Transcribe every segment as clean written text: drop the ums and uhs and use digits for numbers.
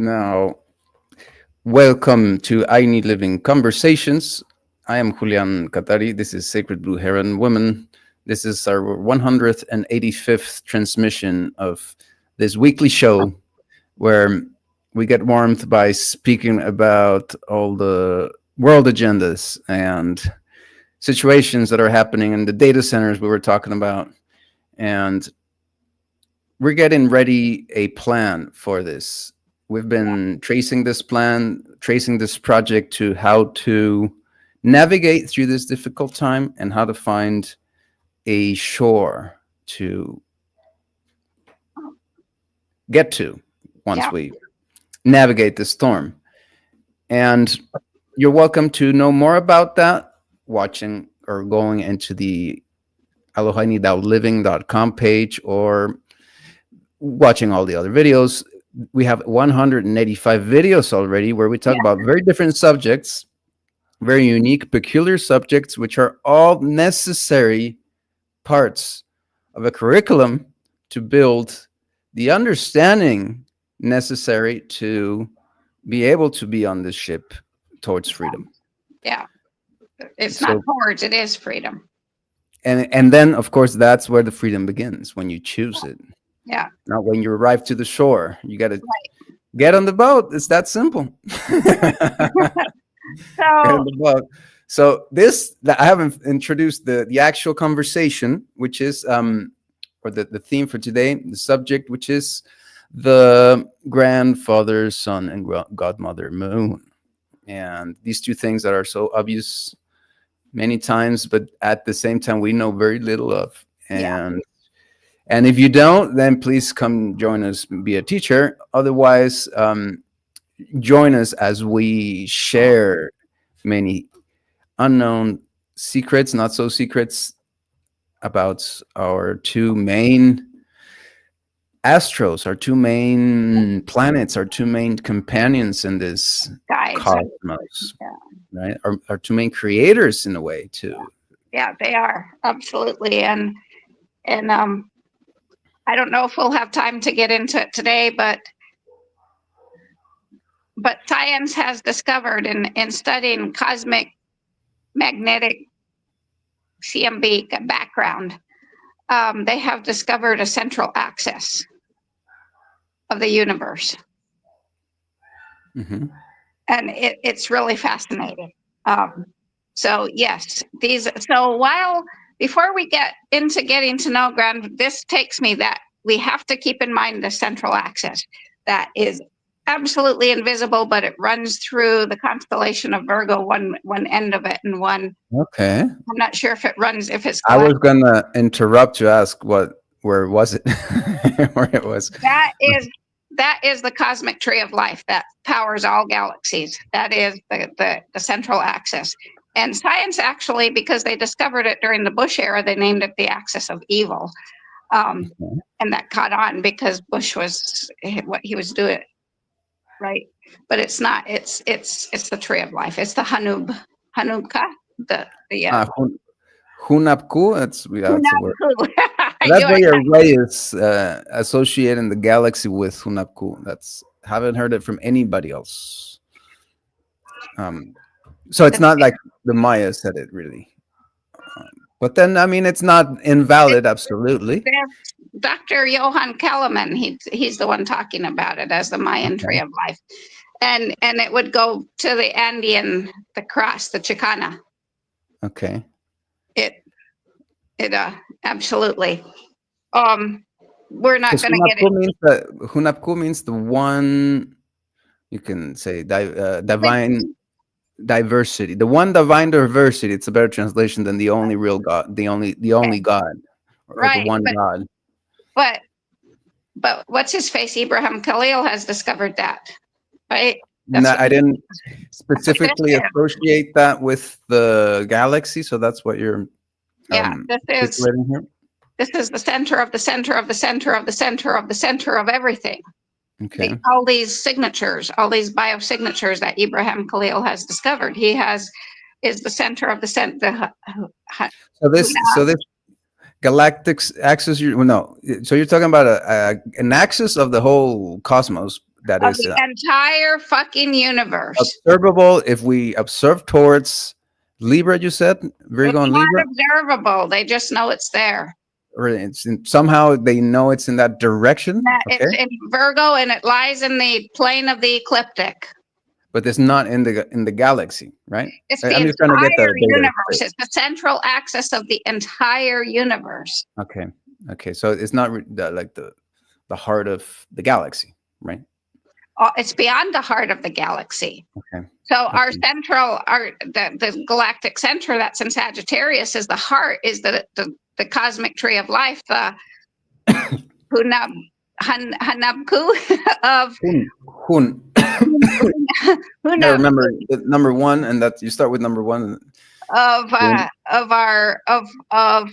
Now, welcome to I Need Living Conversations. I am Julian Katari. This is Sacred Blue Heron Women. This is our 185th transmission of this weekly show where we get warmth by speaking about all the world agendas and situations that are happening in the data centers we were talking about. And we're getting ready a plan for this. We've been tracing this plan, tracing this project to how to navigate through this difficult time and how to find a shore to get to once we navigate the storm. And you're welcome to know more about that watching or going into the alohainidowliving.com page or watching all the other videos. We have 185 videos already where we talk about very different subjects, very unique, peculiar subjects, which are all necessary parts of a curriculum to build the understanding necessary to be able to be on this ship towards freedom. Yeah. It's not towards, it is freedom. And then, of course, that's where the freedom begins, when you choose it. Yeah. Not when you arrive to the shore. You got to get on the boat. It's that simple. So this, I haven't introduced the actual conversation, which is, or the theme for today, the subject, which is the grandfather, son, and godmother moon. And these two things that are so obvious many times, but at the same time, we know very little of. And if you don't, then please come join us, be a teacher. Otherwise, join us as we share many unknown secrets, not so secrets, about our two main astros, our two main planets, our two main companions in this cosmos, right? Our two main creators in a way too. Yeah, they are, absolutely. And I don't know if we'll have time to get into it today, but science has discovered in studying cosmic magnetic CMB background, they have discovered a central axis of the universe. Mm-hmm. And it's really fascinating. So yes, before we get into getting to know this takes me that we have to keep in mind the central axis that is absolutely invisible, but it runs through the constellation of Virgo, one end of it, and one. Okay. I'm not sure if it runs, if it's. I was gonna interrupt to ask where was it? Where it was. That is the cosmic tree of life that powers all galaxies. That is the central axis. And science actually, because they discovered it during the Bush era, they named it the axis of evil. And that caught on because Bush was what he was doing, right? But it's not. It's the tree of life. It's the Hanukkah. Hunapku. That's the word. That's why your way is associated in the galaxy with Hunapku. Haven't heard it from anybody else. So it's not like the Maya said it, really. But then, I mean, it's not invalid, absolutely. Dr. Johann Kellerman, he's the one talking about it as the Mayan tree of life. And it would go to the Andean, the cross, the Chicana. Okay. It absolutely. We're not going to get it. Hunapku means the one, you can say, divine diversity. The one divine diversity. It's a better translation than the only real God, the only God, or the one God. But what's his face? Ibrahim Khalil has discovered that, right? No, I didn't specifically associate that with the galaxy, so that's what you're. This is the center of the center of the center of the center of the center of everything. Okay. All these signatures, all these biosignatures that Ibrahim Khalil has discovered, is the center of the center. So this galactic axis. So you're talking about an axis of the whole cosmos, that of is the entire fucking universe. observable if we observe towards Libra, you said? Virgo It's and not Libra? observable. They just know it's there. Or somehow they know it's in that direction? That Okay. it's in Virgo and it lies in the plane of the ecliptic. But it's not in the galaxy, right? It's the I'm just trying to get the entire data universe. straight. It's the central axis of the entire universe. Okay. Okay. So it's not like the heart of the galaxy, right? It's beyond the heart of the galaxy. Okay. So our Okay. the galactic center that's in Sagittarius is the heart, is the cosmic tree of life, the Hunabku of Hun. I Hunab remember the number one, and that you start with number one. of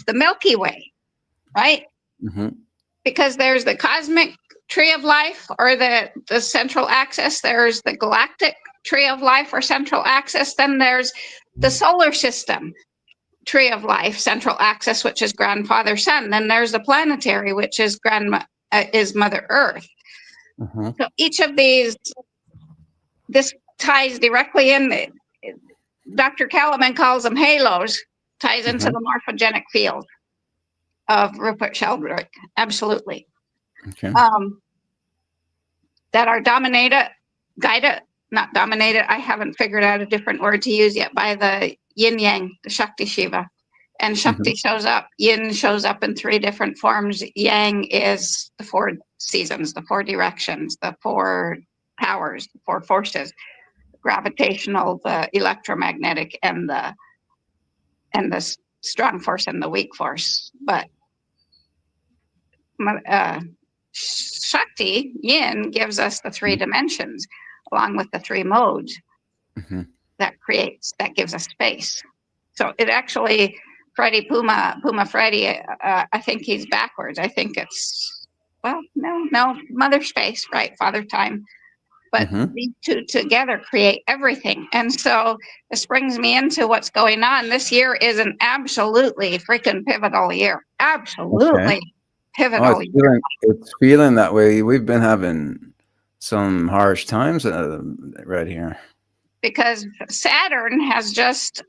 the Milky Way, right? Mm-hmm. Because there's the cosmic tree of life, or the central axis. There's the galactic tree of life, or central axis. Then there's the solar system tree of life, central axis, which is grandfather sun. Then there's the planetary, which is is Mother Earth. Mm-hmm. So each of these, this ties directly in. Dr. Kalaman calls them halos, ties into the morphogenic field of Rupert Sheldrake. Absolutely. Okay. That are dominated, guided, not dominated. I haven't figured out a different word to use yet, by the yin yang, the Shakti Shiva. And Shakti shows up, yin shows up in 3 different forms. Yang is the 4 seasons, the 4 directions, the 4 powers, the 4 forces, the gravitational, the electromagnetic, and the strong force and the weak force. But Shakti, yin, gives us the 3 dimensions, along with the 3 modes that gives us space. So it actually, Puma Freddy, I think he's backwards. I think it's, well, no, mother space, right? Father time. But these 2 together create everything. And so this brings me into what's going on. This year is an absolutely freaking pivotal year. Absolutely pivotal. Oh, it's feeling that way. We've been having some harsh times right here. Because Saturn has just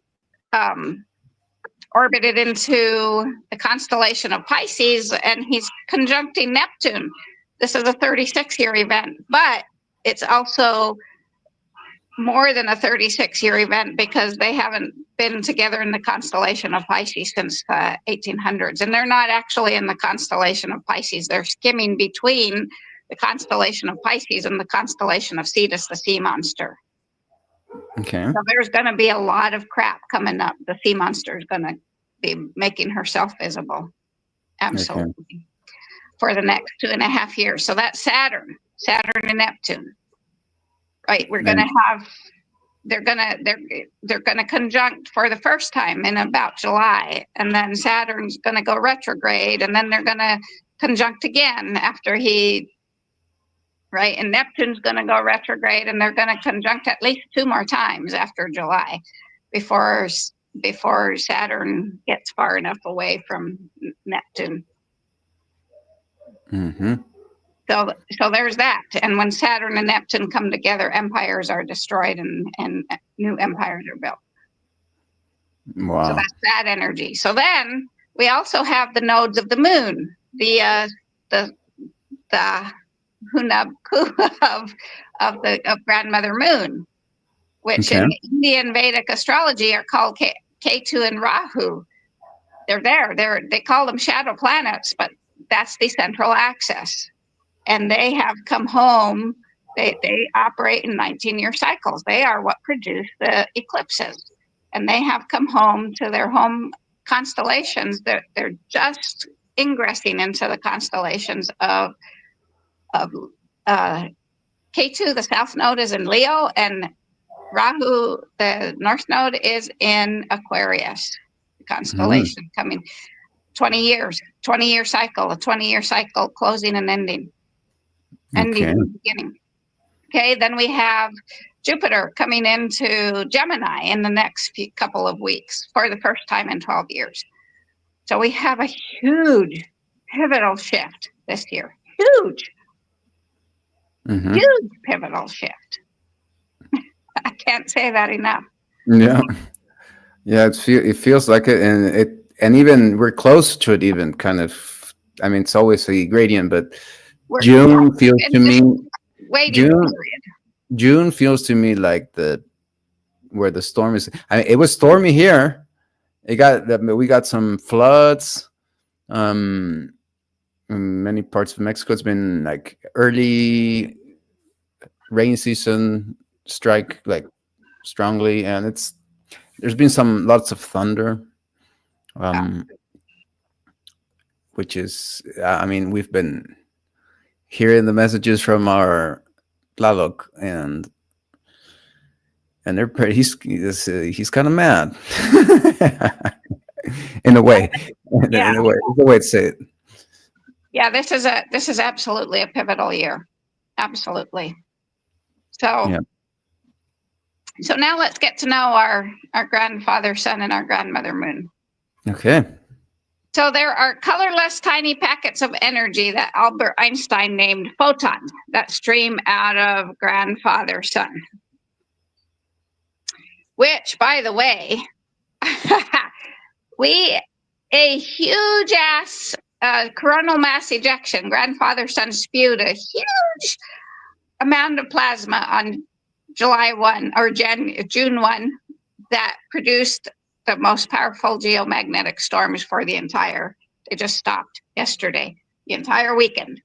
orbited into the constellation of Pisces, and he's conjuncting Neptune. This is a 36-year event, but it's also more than a 36-year event, because they haven't been together in the constellation of Pisces since the 1800s. And they're not actually in the constellation of Pisces. They're skimming between the constellation of Pisces and the constellation of Cetus, the sea monster. Okay. So there's going to be a lot of crap coming up. The sea monster is going to be making herself visible. Absolutely. Okay. For the next 2.5 years. So that's Saturn and Neptune. Right. We're going to have, they're going to conjunct for the first time in about July. And then Saturn's going to go retrograde, and then they're going to conjunct again after right? And Neptune's going to go retrograde, and they're going to conjunct at least 2 more times after July before Saturn gets far enough away from Neptune. So there's that. And when Saturn and Neptune come together, empires are destroyed and new empires are built. Wow. So that's that energy. So then we also have the nodes of the moon, the Hunabku of Grandmother Moon, which in Indian Vedic astrology are called Ketu and Rahu. They're there. They call them shadow planets, but that's the central axis. And they have come home. They operate in 19-year cycles. They are what produce the eclipses. And they have come home to their home constellations. They're just ingressing into the constellations of K2, the south node, is in Leo, and Rahu, the north node, is in Aquarius, the constellation coming 20 years, 20-year cycle, a 20-year cycle, closing and ending. Ending and beginning. Okay, then we have Jupiter coming into Gemini in the next couple of weeks for the first time in 12 years. So we have a huge pivotal shift this year. Huge. Mm-hmm. Huge pivotal shift. I can't say that enough. Yeah. Yeah, it feels like it, and even we're close to it. Even kind of, I mean, it's always a gradient, but Yeah, June feels in to this me waiting June period. June feels to me like the where the storm is. I mean, it was stormy here. We got some floods. Um, in many parts of Mexico, it's been like early rain season strike like strongly, and there's been some lots of thunder. Yeah. Um, which is, I mean, we've been hearing the messages from our Tlaloc, and they're pretty, he's kind of mad in a way, Yeah. in a way, it's a way to say it. Yeah, this is absolutely a pivotal year. Absolutely. So Yeah. so now let's get to know our grandfather sun and our grandmother moon. Okay. So there are colorless tiny packets of energy that Albert Einstein named photons that stream out of grandfather sun. Which, by the way, we a huge ass coronal mass ejection. Grandfather sun spewed a huge amount of plasma on July 1 or June 1 that produced the most powerful geomagnetic storms for the entire. They just stopped yesterday, the entire weekend,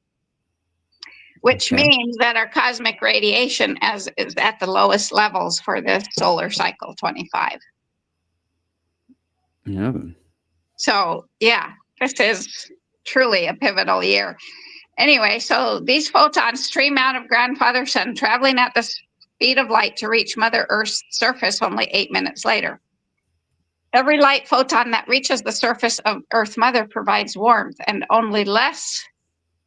which Okay. means that our cosmic radiation is at the lowest levels for this solar cycle 25. Yeah. So, yeah, this is truly a pivotal year. Anyway, so these photons stream out of grandfather sun, traveling at the speed of light to reach Mother Earth's surface only 8 minutes later. Every light photon that reaches the surface of Earth Mother provides warmth, and only less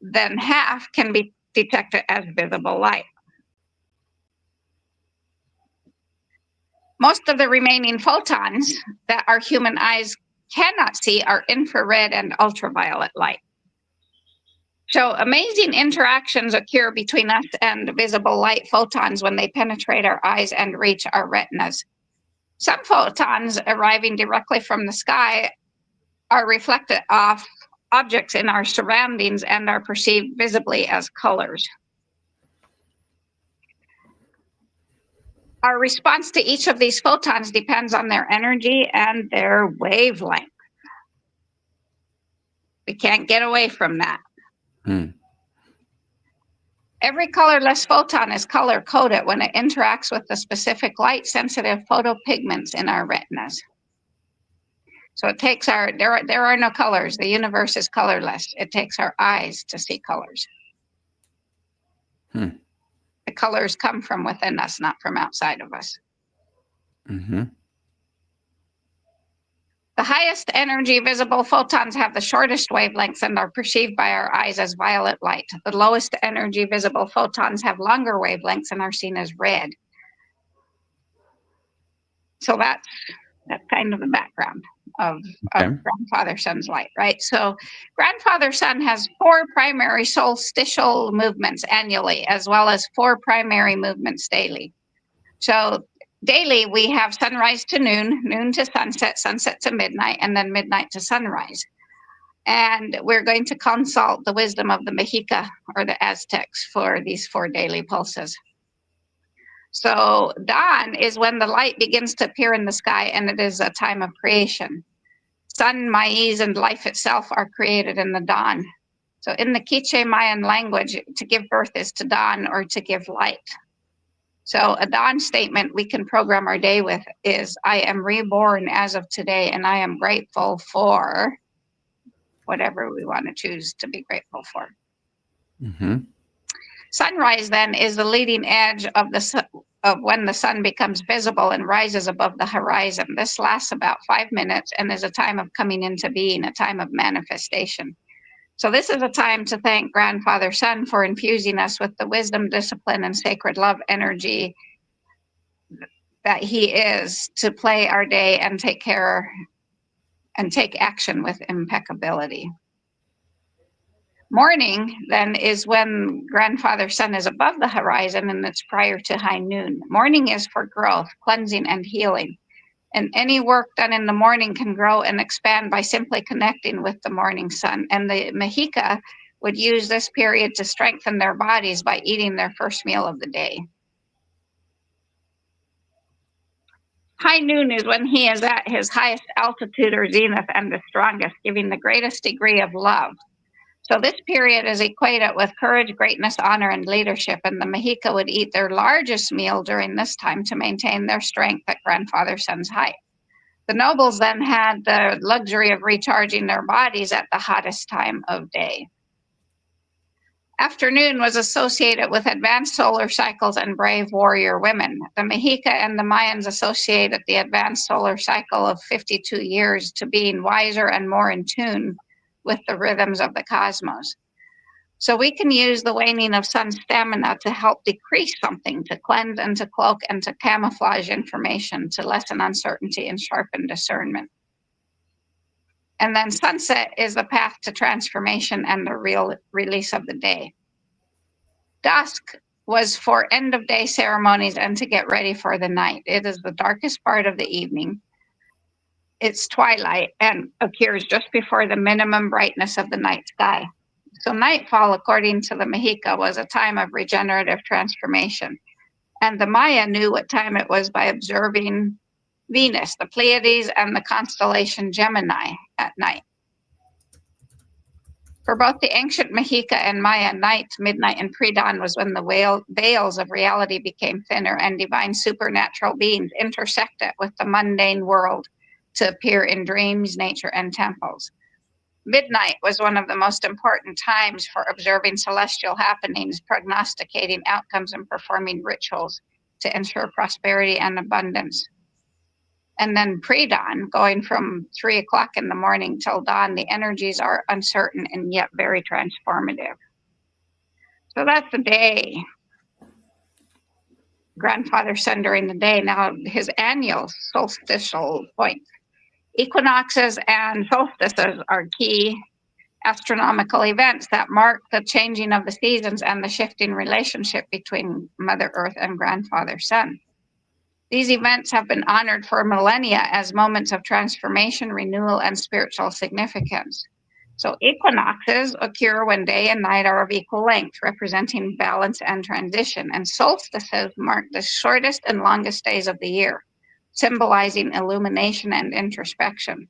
than half can be detected as visible light. Most of the remaining photons that our human eyes cannot see are infrared and ultraviolet light. So amazing interactions occur between us and visible light photons when they penetrate our eyes and reach our retinas. Some photons arriving directly from the sky are reflected off objects in our surroundings and are perceived visibly as colors. Our response to each of these photons depends on their energy and their wavelength. We can't get away from that. Hmm. Every colorless photon is color coded when it interacts with the specific light sensitive photopigments in our retinas. So it takes there are no colors. The universe is colorless. It takes our eyes to see colors. Hmm. The colors come from within us, not from outside of us. Mm-hmm. The highest energy visible photons have the shortest wavelengths and are perceived by our eyes as violet light. The lowest energy visible photons have longer wavelengths and are seen as red. So that's kind of the background of Okay. grandfather sun's light, right? So grandfather sun has 4 primary solstitial movements annually, as well as 4 primary movements daily. So daily we have sunrise to noon, noon to sunset, sunset to midnight, and then midnight to sunrise. And we're going to consult the wisdom of the Mexica or the Aztecs for these 4 daily pulses. So dawn is when the light begins to appear in the sky, and it is a time of creation. Sun, maize, and life itself are created in the dawn. So in the Quiche Mayan language, to give birth is to dawn or to give light. So a dawn statement we can program our day with is, I am reborn as of today, and I am grateful for whatever we want to choose to be grateful for. Mm-hmm. Sunrise then is the leading edge of when the sun becomes visible and rises above the horizon. This lasts about 5 minutes and is a time of coming into being, a time of manifestation. So this is a time to thank Grandfather Sun for infusing us with the wisdom, discipline, and sacred love energy that he is to play our day and take care and take action with impeccability. Morning, then, is when grandfather sun is above the horizon and it's prior to high noon. Morning is for growth, cleansing, and healing. And any work done in the morning can grow and expand by simply connecting with the morning sun. And the Mexica would use this period to strengthen their bodies by eating their first meal of the day. High noon is when he is at his highest altitude or zenith and the strongest, giving the greatest degree of love. So this period is equated with courage, greatness, honor, and leadership, and the Mexica would eat their largest meal during this time to maintain their strength at grandfather sun's height. The nobles then had the luxury of recharging their bodies at the hottest time of day. Afternoon was associated with advanced solar cycles and brave warrior women. The Mexica and the Mayans associated the advanced solar cycle of 52 years to being wiser and more in tune with the rhythms of the cosmos. So we can use the waning of sun stamina to help decrease something, to cleanse and to cloak and to camouflage information, to lessen uncertainty and sharpen discernment. And then sunset is the path to transformation and the real release of the day. Dusk was for end of day ceremonies and to get ready for the night. It is the darkest part of the evening. It's twilight and occurs just before the minimum brightness of the night sky. So nightfall, according to the Mexica, was a time of regenerative transformation. And the Maya knew what time it was by observing Venus, the Pleiades, and the constellation Gemini at night. For both the ancient Mexica and Maya, night, midnight, and pre-dawn was when the veils of reality became thinner and divine supernatural beings intersected with the mundane world to appear in dreams, nature, and temples. Midnight was one of the most important times for observing celestial happenings, prognosticating outcomes, and performing rituals to ensure prosperity and abundance. And then pre-dawn, going from 3 o'clock in the morning till dawn, the energies are uncertain and yet very transformative. So that's the day. Grandfather sun during the day. Now his annual solstitial points. Equinoxes and solstices are key astronomical events that mark the changing of the seasons and the shifting relationship between Mother Earth and Grandfather Sun. These events have been honored for millennia as moments of transformation, renewal, and spiritual significance. So equinoxes occur when day and night are of equal length, representing balance and transition. And solstices mark the shortest and longest days of the year, symbolizing illumination and introspection.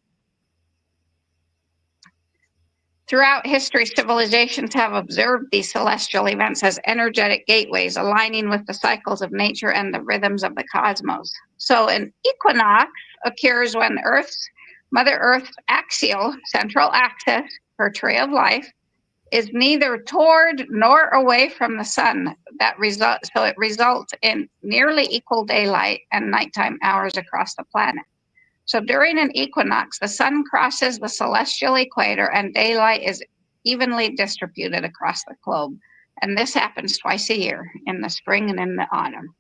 Throughout history, civilizations have observed these celestial events as energetic gateways, aligning with the cycles of nature and the rhythms of the cosmos. So an equinox occurs when Mother Earth's axial, central axis, her tree of life, is neither toward nor away from the sun. So it results in nearly equal daylight and nighttime hours across the planet. So during an equinox, the sun crosses the celestial equator and daylight is evenly distributed across the globe. And this happens twice a year, in the spring and in the autumn.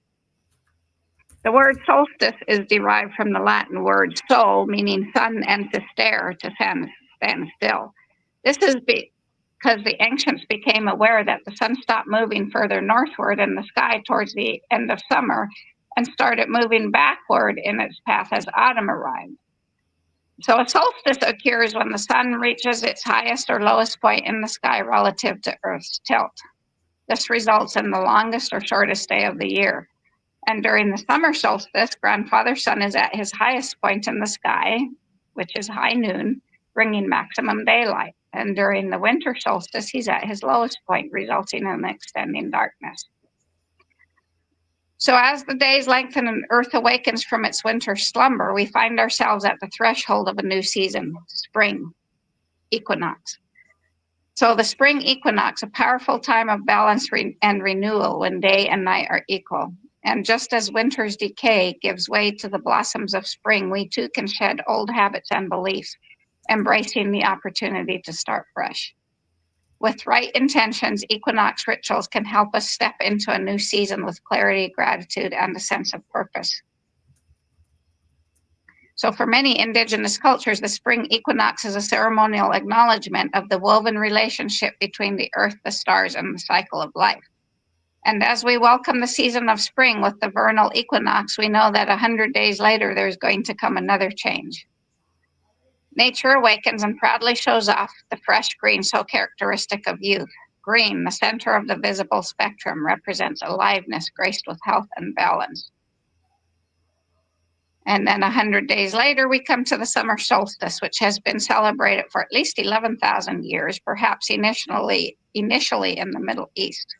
The word solstice is derived from the Latin word sol, meaning sun, and to stare, to stand still. This is because the ancients became aware that the sun stopped moving further northward in the sky towards the end of summer and started moving backward in its path as autumn arrived. So a solstice occurs when the sun reaches its highest or lowest point in the sky relative to Earth's tilt. This results in the longest or shortest day of the year. And during the summer solstice, Grandfather Sun is at his highest point in the sky, which is high noon, bringing maximum daylight. And during the winter solstice, he's at his lowest point, resulting in extending darkness. So as the days lengthen and Earth awakens from its winter slumber, we find ourselves at the threshold of a new season, spring equinox. So the spring equinox, a powerful time of balance and renewal when day and night are equal. And just as winter's decay gives way to the blossoms of spring, we too can shed old habits and beliefs, embracing the opportunity to start fresh. With right intentions, equinox rituals can help us step into a new season with clarity, gratitude, and a sense of purpose. So for many indigenous cultures, the spring equinox is a ceremonial acknowledgement of the woven relationship between the earth, the stars, and the cycle of life. And as we welcome the season of spring with the vernal equinox, we know that 100 days later, there's going to come another change. Nature awakens and proudly shows off the fresh green so characteristic of youth. Green, the center of the visible spectrum, represents aliveness graced with health and balance. And then 100 days later, we come to the summer solstice, which has been celebrated for at least 11,000 years, perhaps initially in the Middle East.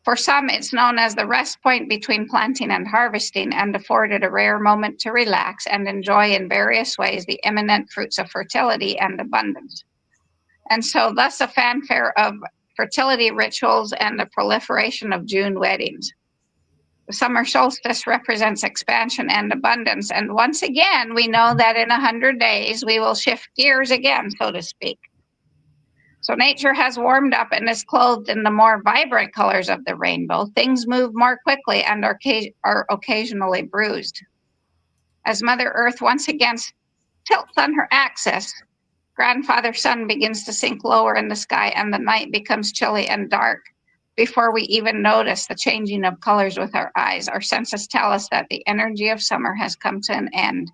For some, it's known as the rest point between planting and harvesting, and afforded a rare moment to relax and enjoy in various ways the imminent fruits of fertility and abundance. And so thus a fanfare of fertility rituals and the proliferation of June weddings. The summer solstice represents expansion and abundance. And once again, we know that in 100 days, we will shift gears again, so to speak. So nature has warmed up and is clothed in the more vibrant colors of the rainbow. Things move more quickly and are occasionally bruised. As Mother Earth once again tilts on her axis, Grandfather Sun begins to sink lower in the sky and the night becomes chilly and dark. Before we even notice the changing of colors with our eyes, our senses tell us that the energy of summer has come to an end.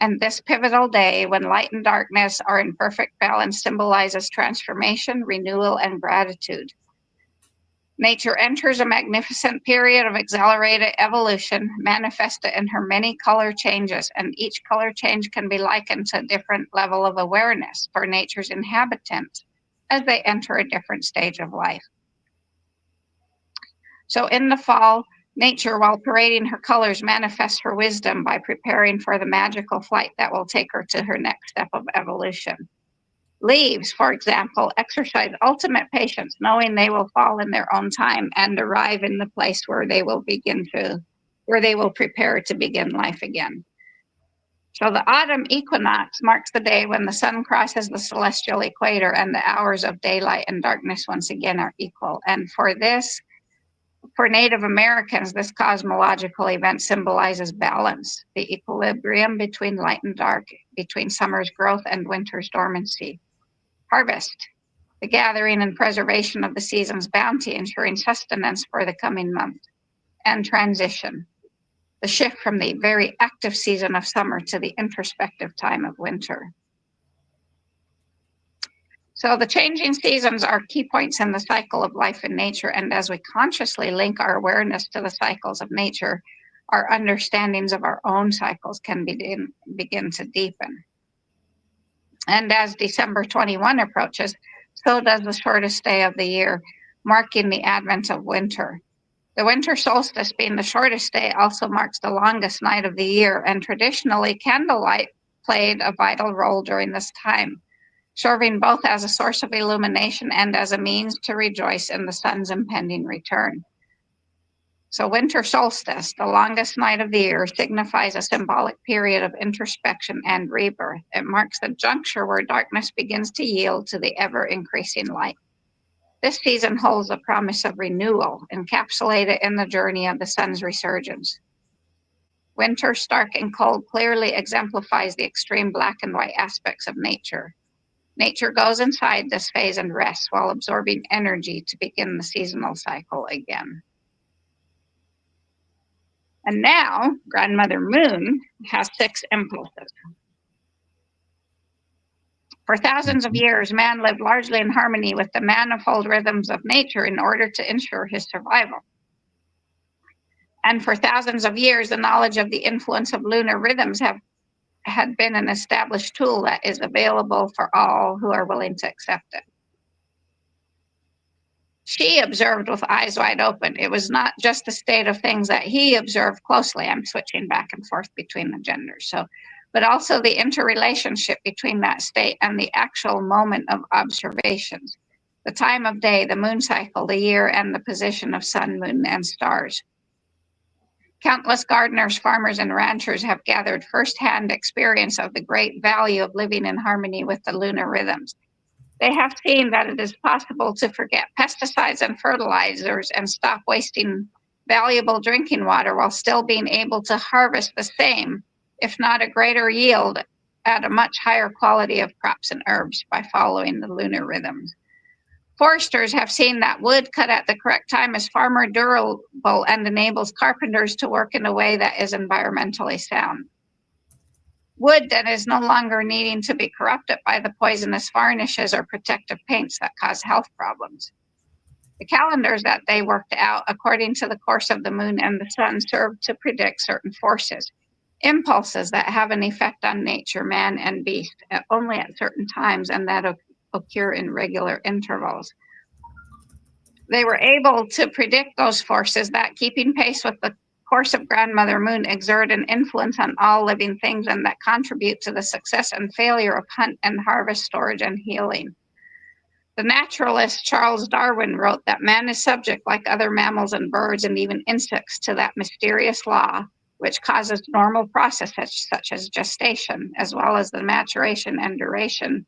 And this pivotal day, when light and darkness are in perfect balance, symbolizes transformation, renewal, and gratitude. Nature enters a magnificent period of accelerated evolution, manifested in her many color changes, and each color change can be likened to a different level of awareness for nature's inhabitants as they enter a different stage of life. So in the fall, nature, while parading her colors, manifests her wisdom by preparing for the magical flight that will take her to her next step of evolution. Leaves, for example, exercise ultimate patience, knowing they will fall in their own time and arrive in the place where they will prepare to begin life again. So the autumn equinox marks the day when the sun crosses the celestial equator and the hours of daylight and darkness once again are equal. And for Native Americans, this cosmological event symbolizes balance, the equilibrium between light and dark, between summer's growth and winter's dormancy. Harvest, the gathering and preservation of the season's bounty, ensuring sustenance for the coming month. And transition, the shift from the very active season of summer to the introspective time of winter. So the changing seasons are key points in the cycle of life in nature, and as we consciously link our awareness to the cycles of nature, our understandings of our own cycles can begin to deepen. And as December 21 approaches, so does the shortest day of the year, marking the advent of winter. The winter solstice, being the shortest day, also marks the longest night of the year, and traditionally candlelight played a vital role during this time, serving both as a source of illumination and as a means to rejoice in the sun's impending return. So winter solstice, the longest night of the year, signifies a symbolic period of introspection and rebirth. It marks the juncture where darkness begins to yield to the ever-increasing light. This season holds the promise of renewal, encapsulated in the journey of the sun's resurgence. Winter, stark and cold, clearly exemplifies the extreme black and white aspects of nature. Nature goes inside this phase and rests while absorbing energy to begin the seasonal cycle again. And now, Grandmother Moon has 6 impulses. For thousands of years, man lived largely in harmony with the manifold rhythms of nature in order to ensure his survival. And for thousands of years, the knowledge of the influence of lunar rhythms had been an established tool that is available for all who are willing to accept it. She observed with eyes wide open. It was not just the state of things that he observed closely. I'm switching back and forth between the genders. But also the interrelationship between that state and the actual moment of observations, the time of day, the moon cycle, the year, and the position of sun, moon, and stars. Countless gardeners, farmers, and ranchers have gathered firsthand experience of the great value of living in harmony with the lunar rhythms. They have seen that it is possible to forget pesticides and fertilizers and stop wasting valuable drinking water while still being able to harvest the same if not a greater yield, at a much higher quality of crops and herbs by following the lunar rhythms. Foresters have seen that wood cut at the correct time is far more durable and enables carpenters to work in a way that is environmentally sound. Wood that is no longer needing to be corrupted by the poisonous varnishes or protective paints that cause health problems. The calendars that they worked out according to the course of the moon and the sun serve to predict certain forces, impulses that have an effect on nature, man and beast, only at certain times and that occur in regular intervals. They were able to predict those forces that, keeping pace with the course of Grandmother Moon, exert an influence on all living things and that contribute to the success and failure of hunt and harvest, storage, and healing. The naturalist Charles Darwin wrote that man is subject, like other mammals and birds and even insects, to that mysterious law which causes normal processes such as gestation, as well as the maturation and duration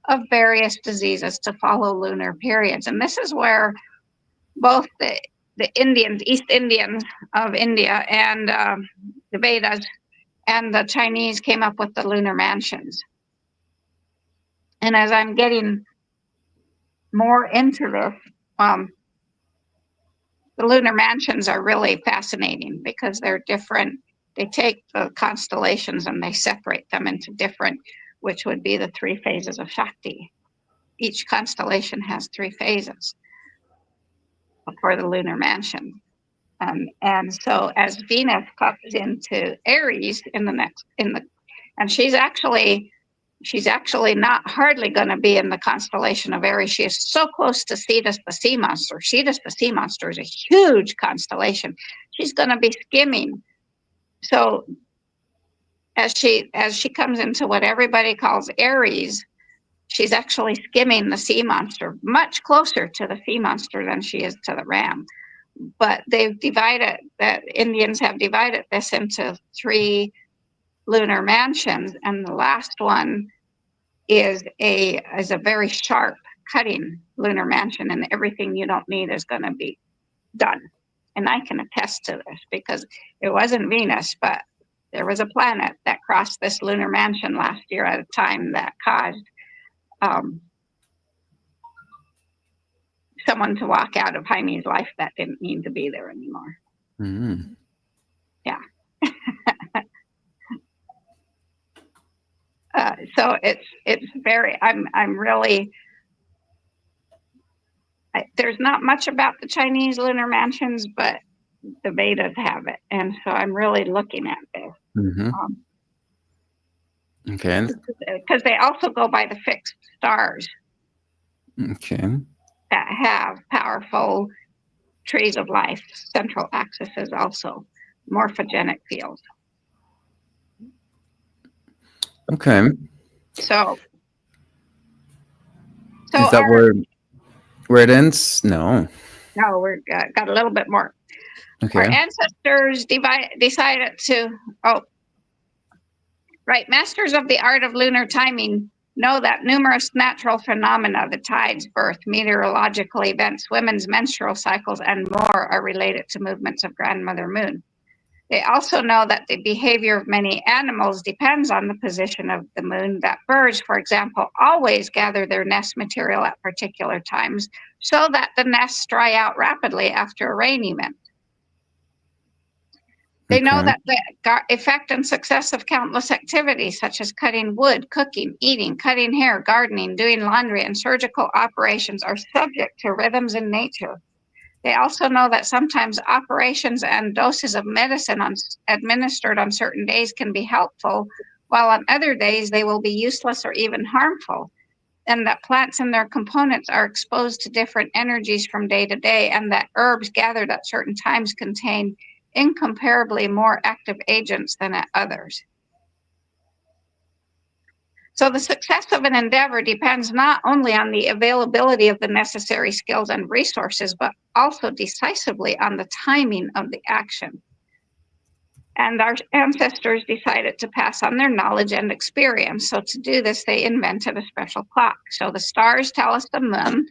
of various diseases to follow lunar periods. And this is where both the Indians, East Indians of India, and the Vedas and the Chinese came up with the lunar mansions. And as I'm getting more into this, the lunar mansions are really fascinating because they're different. They take the constellations and they separate them into different, which would be the 3 phases of Shakti. Each constellation has 3 phases for the lunar mansion. And so as Venus comes into Aries and she's actually not hardly going to be in the constellation of Aries. She is so close to Cetus the sea monster. Cetus the sea monster is a huge constellation. She's going to be skimming. So as she comes into what everybody calls Aries, she's actually skimming the sea monster, much closer to the sea monster than she is to the ram. But Indians have divided this into 3 lunar mansions, and the last one is a very sharp cutting lunar mansion, and everything you don't need is going to be done. And I can attest to this because it wasn't Venus, but there was a planet that crossed this lunar mansion last year at a time that caused someone to walk out of Jaime's life that didn't need to be there anymore. Mm-hmm. Yeah. So it's very, I'm really, there's not much about the Chinese lunar mansions, but the Vedas have it. And so I'm really looking at this. Mm-hmm. Okay. Because they also go by the fixed stars. Okay. That have powerful trees of life, central axes also, morphogenic fields. Okay. So is that where it ends? No. No, we've got a little bit more. Okay. Our ancestors decided to, masters of the art of lunar timing know that numerous natural phenomena, the tides, birth, meteorological events, women's menstrual cycles, and more are related to movements of Grandmother Moon. They also know that the behavior of many animals depends on the position of the moon, that birds, for example, always gather their nest material at particular times so that the nests dry out rapidly after a rain event. They know that the effect and success of countless activities such as cutting wood, cooking, eating, cutting hair, gardening, doing laundry, and surgical operations are subject to rhythms in nature. They also know that sometimes operations and doses of medicine administered on certain days can be helpful, while on other days they will be useless or even harmful, and that plants and their components are exposed to different energies from day to day, and that herbs gathered at certain times contain incomparably more active agents than at others. So the success of an endeavor depends not only on the availability of the necessary skills and resources, but also decisively on the timing of the action. And our ancestors decided to pass on their knowledge and experience. So to do this, they invented a special clock. So the stars tell us the month,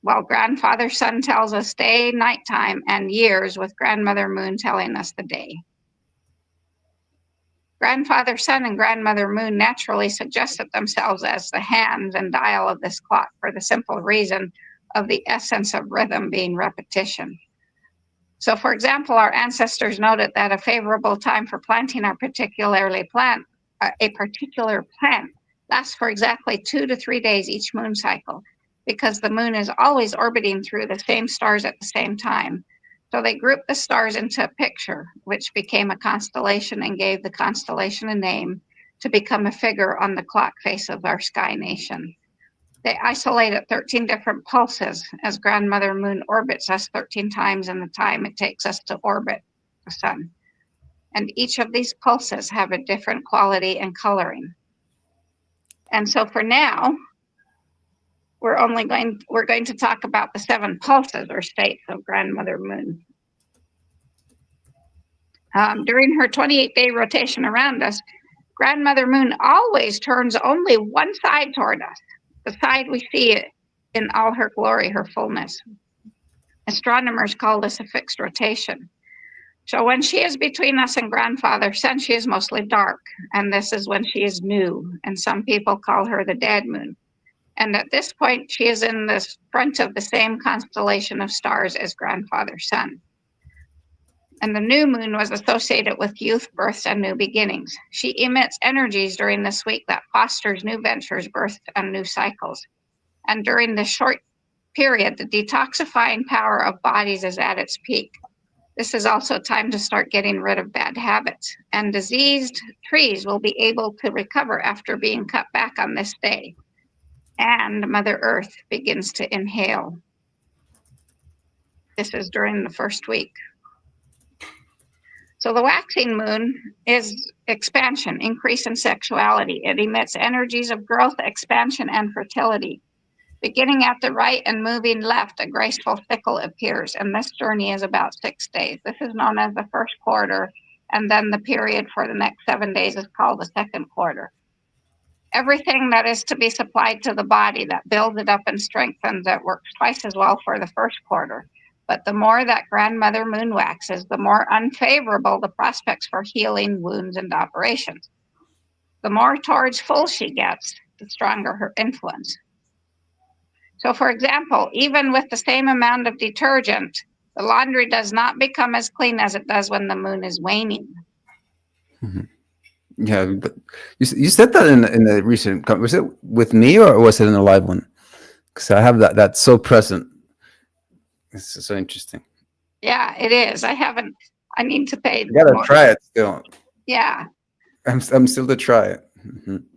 while Grandfather Sun tells us day, nighttime, and years, with Grandmother Moon telling us the day. Grandfather Sun and Grandmother Moon naturally suggested themselves as the hands and dial of this clock for the simple reason of the essence of rhythm being repetition. So, for example, our ancestors noted that a favorable time for planting a particular plant lasts for exactly 2 to 3 days each moon cycle, because the moon is always orbiting through the same stars at the same time. So they grouped the stars into a picture, which became a constellation and gave the constellation a name to become a figure on the clock face of our sky nation. They isolated 13 different pulses as Grandmother Moon orbits us 13 times in the time it takes us to orbit the sun. And each of these pulses have a different quality and coloring. And so for now, we're going to talk about the 7 pulses or states of Grandmother Moon. During her 28-day rotation around us, Grandmother Moon always turns only one side toward us, the side we see in all her glory, her fullness. Astronomers call this a fixed rotation. So when she is between us and Grandfather Sun, she is mostly dark, and this is when she is new, and some people call her the dead moon. And at this point, she is in the front of the same constellation of stars as Grandfather Sun. And the new moon was associated with youth, births, and new beginnings. She emits energies during this week that fosters new ventures, births, and new cycles. And during this short period, the detoxifying power of bodies is at its peak. This is also time to start getting rid of bad habits, and diseased trees will be able to recover after being cut back on this day. And Mother Earth begins to inhale. This is during the first week. So the waxing moon is expansion, increase in sexuality. It emits energies of growth, expansion, and fertility. Beginning at the right and moving left, a graceful sickle appears, and this journey is about 6 days. This is known as the first quarter, and then the period for the next 7 days is called the second quarter. Everything that is to be supplied to the body that builds it up and strengthens it works twice as well for the first quarter. But the more that Grandmother Moon waxes, the more unfavorable the prospects for healing wounds and operations. The more towards full she gets, the stronger her influence. So, for example, even with the same amount of detergent, the laundry does not become as clean as it does when the moon is waning. Yeah, but you said that in a recent, was it with me or was it in a live one? Because I have that's so present. It's so interesting. Yeah, it is. I need to pay. You gotta try it still. Yeah. I'm still to try it.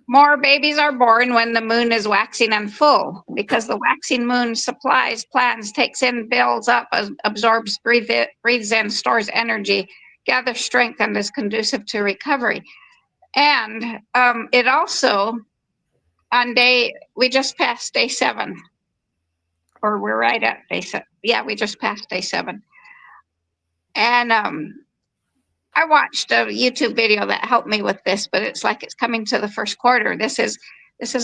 More babies are born when the moon is waxing and full, because the waxing moon supplies plans, takes in, builds up, absorbs, breathes in, stores energy, gathers strength, and is conducive to recovery. And it also, we just passed day 7, or we're right at day 7. Yeah, we just passed day 7. And I watched a YouTube video that helped me with this, but it's like it's coming to the first quarter. This is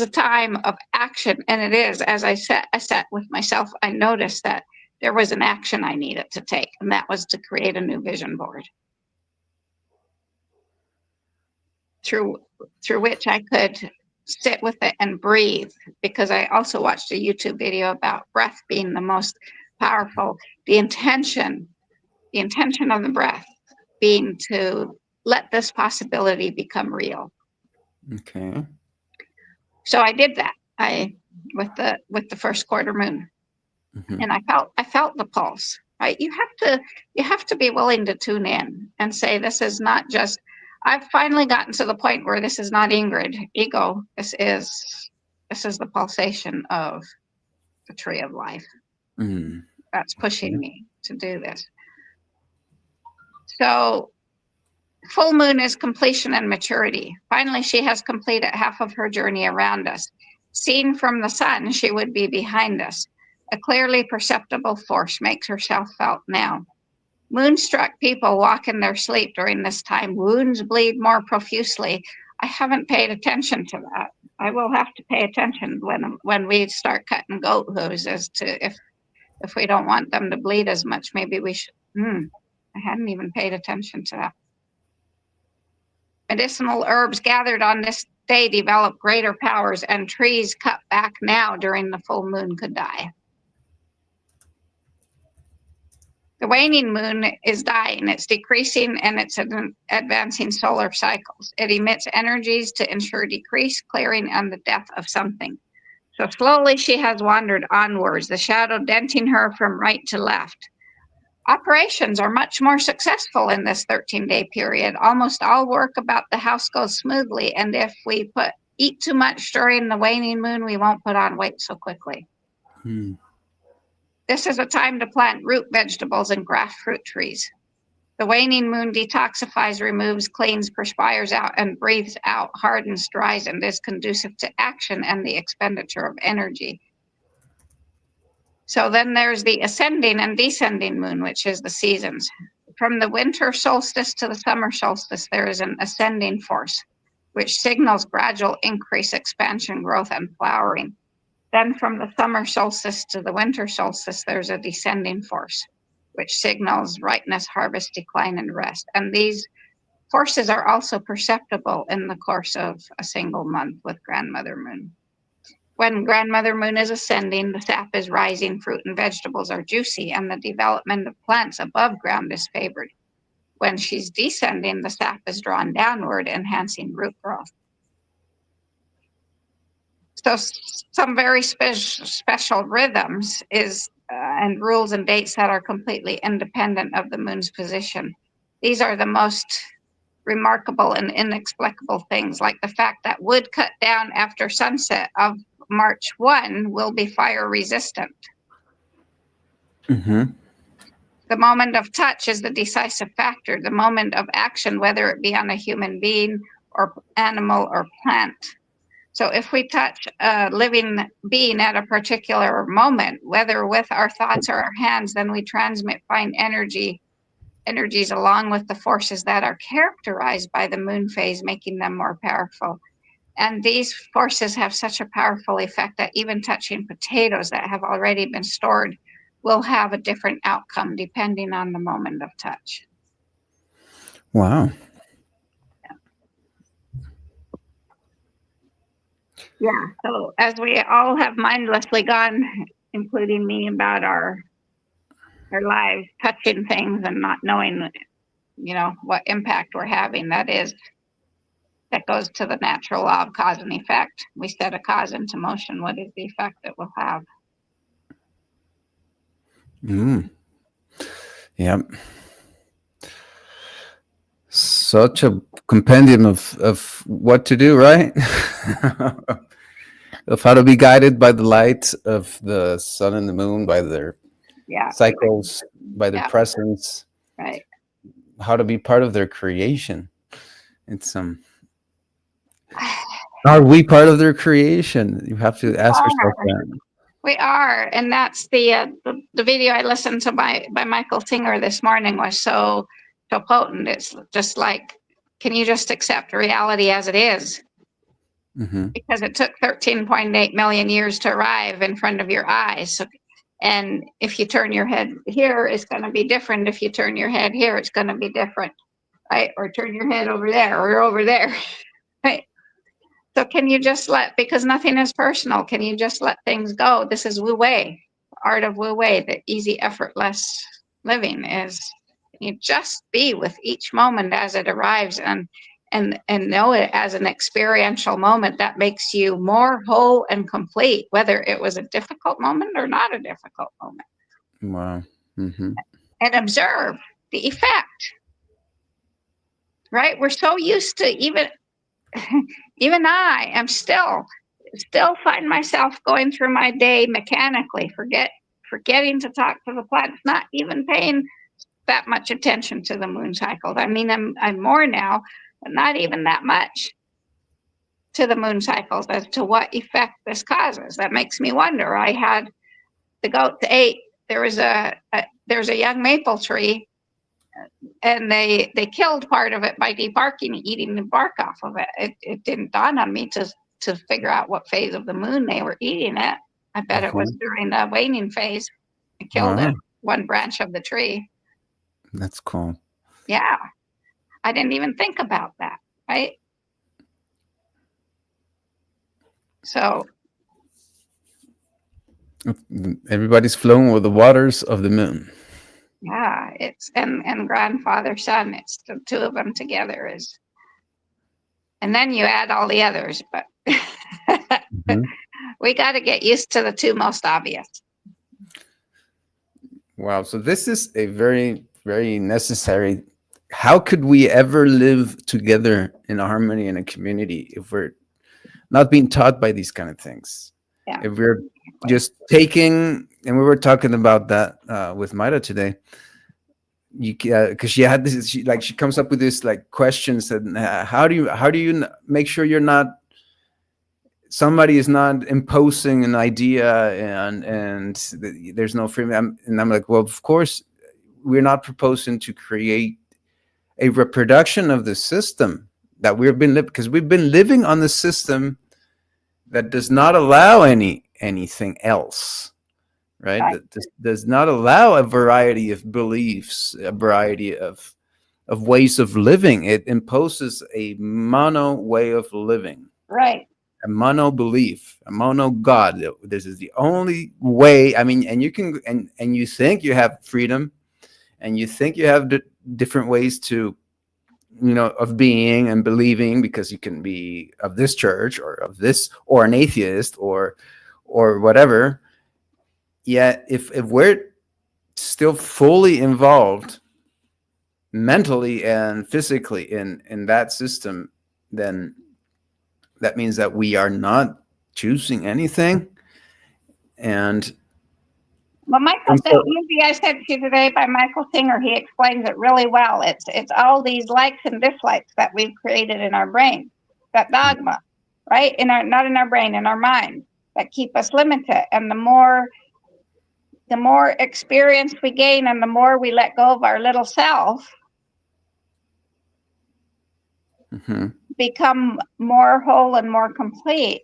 a time of action, and it is. As I sat with myself, I noticed that there was an action I needed to take, and that was to create a new vision board through which I could sit with it and breathe, because I also watched a YouTube video about breath being the most powerful. The intention of the breath being to let this possibility become real. Okay. So I did that. With the first quarter moon, and I felt the pulse. Right, you have to be willing to tune in and say, this is not just. I've finally gotten to the point where this is not Ingrid ego. This is the pulsation of the tree of life. That's pushing me to do this. So full moon is completion and maturity. Finally, she has completed half of her journey around us. Seen from the sun, she would be behind us. A clearly perceptible force makes herself felt now. Moonstruck people walk in their sleep during this time. Wounds bleed more profusely. I haven't paid attention to that. I will have to pay attention when we start cutting goat hooves as to if we don't want them to bleed as much. Maybe we should. I hadn't even paid attention to that. Medicinal herbs gathered on this day develop greater powers, and trees cut back now during the full moon could die. The waning moon is dying, it's decreasing, and it's advancing solar cycles. It emits energies to ensure decrease, clearing, and the death of something. So slowly she has wandered onwards, the shadow denting her from right to left. Operations are much more successful in this 13-day period. Almost all work about the house goes smoothly, and if we eat too much during the waning moon, we won't put on weight so quickly. This is a time to plant root vegetables and graft fruit trees. The waning moon detoxifies, removes, cleans, perspires out, and breathes out, hardens, dries, and is conducive to action and the expenditure of energy. So then there's the ascending and descending moon, which is the seasons. From the winter solstice to the summer solstice, there is an ascending force, which signals gradual increase, expansion, growth, and flowering. Then from the summer solstice to the winter solstice, there's a descending force, which signals ripeness, harvest, decline, and rest. And these forces are also perceptible in the course of a single month with Grandmother Moon. When Grandmother Moon is ascending, the sap is rising, fruit and vegetables are juicy, and the development of plants above ground is favored. When she's descending, the sap is drawn downward, enhancing root growth. So some very special rhythms and rules and dates that are completely independent of the moon's position. These are the most remarkable and inexplicable things, like the fact that wood cut down after sunset of March 1 will be fire resistant. Mm-hmm. The moment of touch is the decisive factor. The moment of action, whether it be on a human being or animal or plant. So if we touch a living being at a particular moment, whether with our thoughts or our hands, then we transmit fine energies along with the forces that are characterized by the moon phase, making them more powerful. And these forces have such a powerful effect that even touching potatoes that have already been stored will have a different outcome depending on the moment of touch. Wow. Yeah, so as we all have mindlessly gone, including me, about our lives, touching things and not knowing, what impact we're having, that goes to the natural law of cause and effect. We set a cause into motion. What is the effect it will have? Yep. Such a compendium of what to do, right? Of how to be guided by the light of the sun and the moon, by their cycles, by their presence, right? How to be part of their creation. It's are we part of their creation? You have to ask yourself that. We are, and that's the video I listened to by Michael Singer this morning was so potent. It's just like, can you just accept reality as it is? Mm-hmm. Because it took 13.8 million years to arrive in front of your eyes. So, and if you turn your head here, it's going to be different. If you turn your head here, it's going to be different, right? Or turn your head over there or over there, right? So can you just because nothing is personal, can you just let things go? This is Wu Wei, art of Wu Wei, the easy, effortless living is you just be with each moment as it arrives and know it as an experiential moment that makes you more whole and complete, whether it was a difficult moment or not a difficult moment. Wow. Mm-hmm. And observe the effect, right? We're so used to even I am still find myself going through my day mechanically, forgetting to talk to the planets, not even paying that much attention to the moon cycles. I mean, I'm more now, but not even that much to the moon cycles as to what effect this causes. That makes me wonder. I had the goats ate. There's a young maple tree, and they killed part of it by debarking, eating the bark off of it. It didn't dawn on me to figure out what phase of the moon they were eating it. I bet it was during the waning phase. It killed it, one branch of the tree. That's cool. Yeah. I didn't even think about that. right? So Everybody's flowing with the waters of the moon. yeah, it's and grandfather son. It's the two of them together is, and then you add all the others. But Mhm. we got to get used to the two most obvious. Wow. So this is a very, very necessary. How could we ever live together in harmony in a community if we're not being taught by these kind of things? Yeah. If we're just taking, and we were talking about that with Maida today, you because she had this, she comes up with this like questions and how do you make sure you're not somebody is not imposing an idea and there's no freedom. And I'm like, well, of course we're not proposing to create a reproduction of the system that we've been living, because we've been living on the system that does not allow anything else, right? Right. That does not allow a variety of beliefs, a variety of ways of living. It imposes a mono way of living, Right. a mono belief, a mono God. This is the only way. I mean, and you can, and you think you have freedom, and you think you have different ways to, of being and believing, because you can be of this church or of this, or an atheist or whatever. Yet if we're still fully involved mentally and physically in that system, then that means that we are not choosing anything. And Well, Michael, that movie I sent you today by Michael Singer, he explains it really well. It's all these likes and dislikes that we've created in our brain, that dogma, right? Not in our brain, in our mind, that keep us limited. And the more experience we gain, and the more we let go of our little self, become more whole and more complete,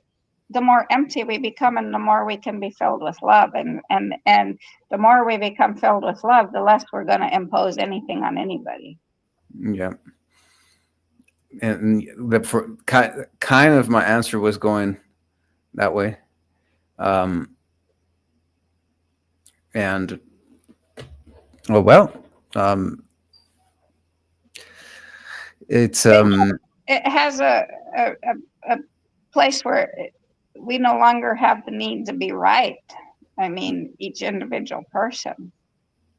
the more empty we become, and the more we can be filled with love. And the more we become filled with love, the less we're going to impose anything on anybody. Yeah. And for kind of my answer was going that way. And it's it has a place where we no longer have the need to be right. I mean, each individual person.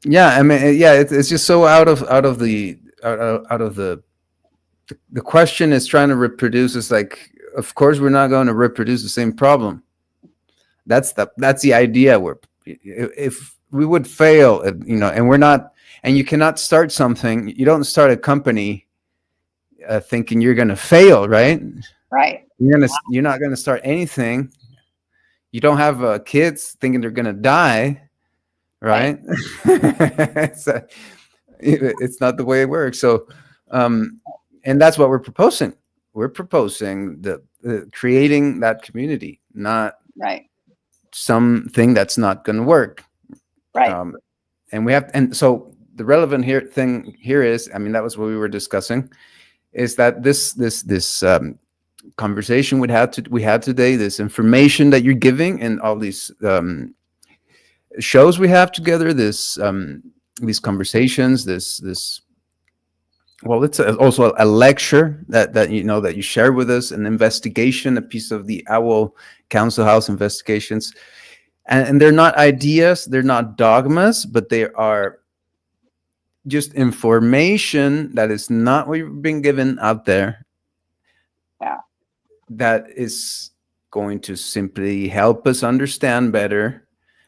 Yeah, I mean, yeah, it's just so out of the question is trying to reproduce. It's like, of course, we're not going to reproduce the same problem. That's the idea. Where if we would fail, and we're not, and you cannot start something. You don't start a company thinking you're going to fail, right? Right. You're not going to start anything. You don't have kids thinking they're going to die, right? So, it's not the way it works. So, and that's what we're proposing. We're proposing the creating that community, not right something that's not going to work. Right. And we have, and so the relevant thing here is, I mean, that was what we were discussing, is that this conversation we had today, this information that you're giving, and all these shows we have together, these conversations, this well, it's also a lecture that you share with us, an investigation, a piece of the Owl Council House investigations, and they're not ideas, they're not dogmas, but they are just information that is not what you've been given out there. Yeah. That is going to simply help us understand better,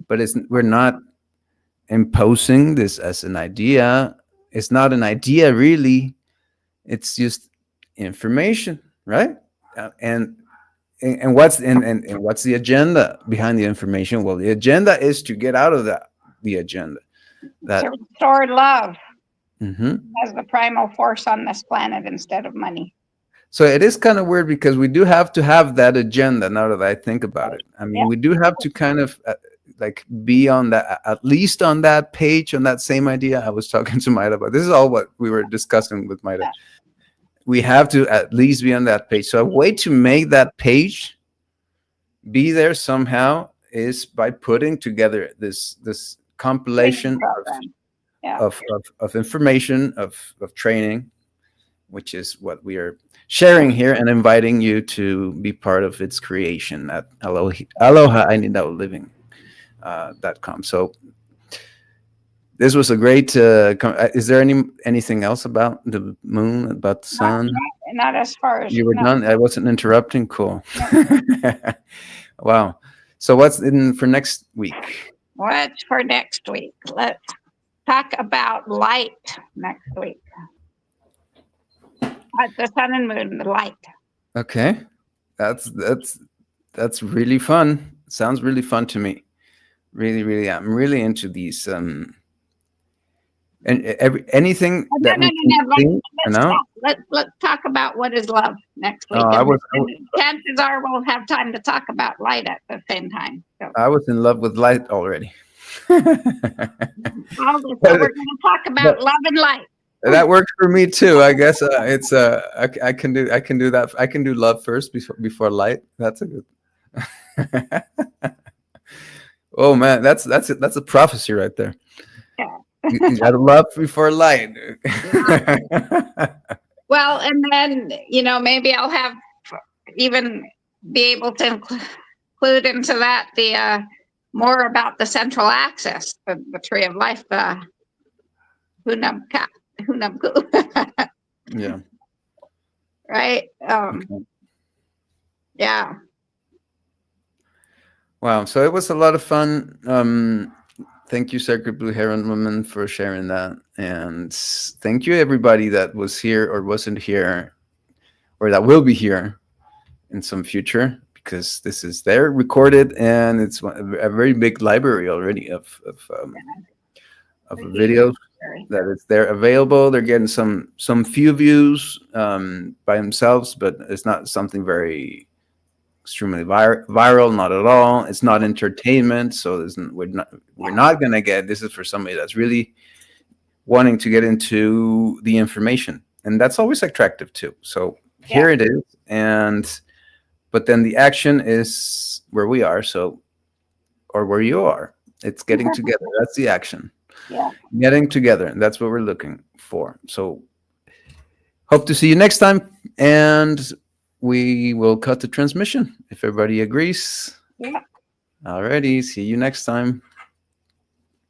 but we're not imposing this as an idea. It's not an idea, really. It's just information, right? And what's what's the agenda behind the information? Well, the agenda is to get out of the agenda. To restore love mm-hmm. as the primal force on this planet instead of money. So it is kind of weird, because we do have to have that agenda. Now that I think about it, I mean, we do have to kind of like be on that, at least on that page, on that same idea. I was talking to Maida about this. Is all what we were discussing with Maida. we have to at least be on that page. So a way to make that page be there somehow is by putting together this compilation program. Yeah. of information of training, which is what we are sharing here and inviting you to be part of its creation at Aloha I Need Out Living .com. So this was a great. Is there anything else about the moon, about the sun? Not as far as You were done. I wasn't interrupting. Cool. Wow. So what's in for next week? What's for next week? Let's talk about light next week. The sun and moon, the light. Okay, that's really fun. Sounds really fun to me. Really, really, I'm really into these. And anything that we can think, Let's talk about what is love next week. Chances are we'll have time to talk about light at the same time. So. I was in love with light already. So we're going to talk about love and light. That works for me too. I guess it's I can do that. I can do love first before light. That's a good. Oh man, that's a prophecy right there. Yeah. You gotta love before light. Well, and then maybe I'll have even be able to include into that the more about the central axis, the tree of life, the Hunabku. Yeah. Right. Okay. Yeah. Wow. So it was a lot of fun. Thank you, Sacred Blue Heron Woman, for sharing that. And thank you, everybody that was here or wasn't here or that will be here in some future, because this is there recorded and it's a very big library already of videos that is there available. They're getting some few views by themselves, but it's not something very extremely viral, not at all. It's not entertainment, so we're not gonna get. This is for somebody that's really wanting to get into the information, and that's always attractive too. So here it is, but then the action is where we are, or where you are. It's getting together. That's the action. Yeah. Getting together, and that's what we're looking for. So hope to see you next time, and we will cut the transmission if everybody agrees. Yeah. Alrighty, see you next time.